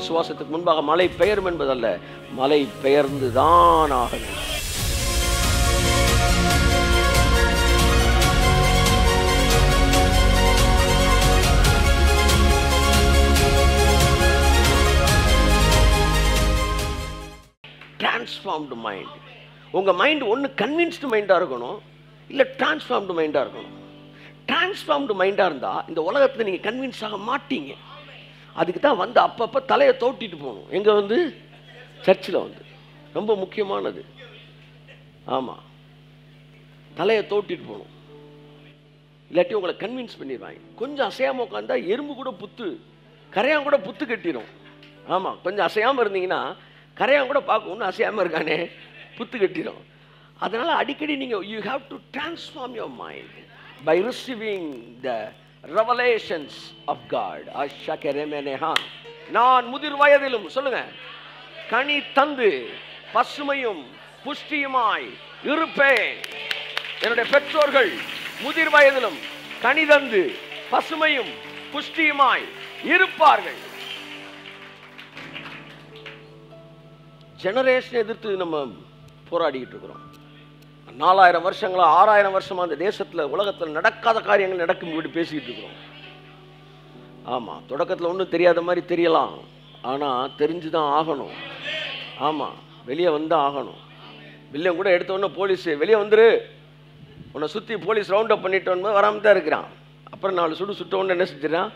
விசுவாசத்துக்கு முன்பாக மலை பெயரும் என்பதல்ல, மலை பெயர்ந்துதான் ஆக வேண்டும். Transformed mind. உங்கள் மைண்ட் ஒன்று கன்வின்ஸ்டு மைண்டாக இருக்கணும், இல்லை டிரான்ஸ்ஃபார்ம்டு மைண்டாக இருக்கணும். டிரான்ஸ்ஃபார்ம்டு மைண்டாக இருந்தால் இந்த உலகத்தில் நீங்கள் கன்வின்ஸ் ஆக மாட்டீங்க. அதுக்கு தான் வந்து அப்பப்போ தலையை தோட்டிட்டு போகணும். எங்கே வந்து? சர்ச்சில் வந்து. ரொம்ப முக்கியமானது. ஆமாம், தலையை தோட்டிட்டு போகணும். இல்லாட்டி உங்களை கன்வின்ஸ் பண்ணிடுவாங்க. கொஞ்சம் அசையாமல் உட்காந்தா எறும்பு கூட புத்து, கரையான் கூட புத்து கட்டிடும். ஆமாம், கொஞ்சம் அசையாமல் இருந்தீங்கன்னா கரையான் கூட பார்க்க ஒன்றும் அசையாமல் இருக்கானே புத்து கட்டிடும். அதனால் அடிக்கடி நீங்கள் you have to transform your mind by receiving the revelations of God. நான் முதிர் வயதிலும் சொல்லுங்க கனி தந்து பசுமையும் புஷ்டியுமாய் இருப்பேன். என்னுடைய பெற்றோர்கள் முதிர் வயதிலும் கனி தந்து பசுமையும் புஷ்டியுமாய் இருப்பார்கள். ஜெனரேஷன் எதிர்த்து நம்ம போராடிக்கிட்டு இருக்கிறோம். 4000 வருஷங்களா 6000 வருஷமா அந்த தேசத்தில் உலகத்தில் நடக்காத காரியங்கள் நடக்கும்படி பேசிக்கிட்டு இருக்கிறோம். ஆமாம், தொடக்கத்தில் ஒன்றும் தெரியாத மாதிரி தெரியலாம், ஆனால் தெரிஞ்சு தான் ஆகணும். ஆமாம், வெளியே வந்து ஆகணும். வில்லியம் கூட எடுத்தோடனே போலீஸ் வெளியே வந்துரு, உன்னை சுற்றி போலீஸ் ரவுண்ட் அப் பண்ணிட்டோன்னு வராமல் தான் இருக்கிறான். அப்புறம் 4 சுடு சுட்டோன்னு என்ன செஞ்சிடறான்?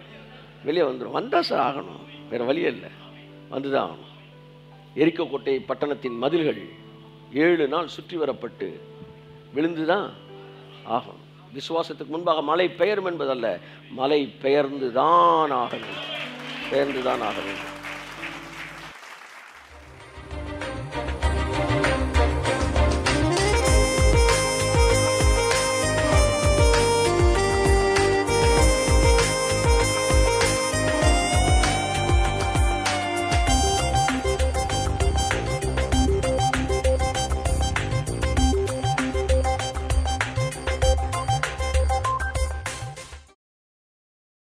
வெளியே வந்துடும். வந்தால் சார் ஆகணும், வேறு வழியே இல்லை, வந்து தான் ஆகணும். எரிக்கோ கோட்டை பட்டணத்தின் மதில்கள் 7 நாள் சுற்றி வரப்பட்டு விழுந்துதான் ஆகும். விசுவாசத்துக்கு முன்பாக மலை பெயரும் என்பதல்ல, மலை பெயர்ந்துதான் ஆக வேண்டும். பெயர்ந்துதான் ஆக வேண்டும்.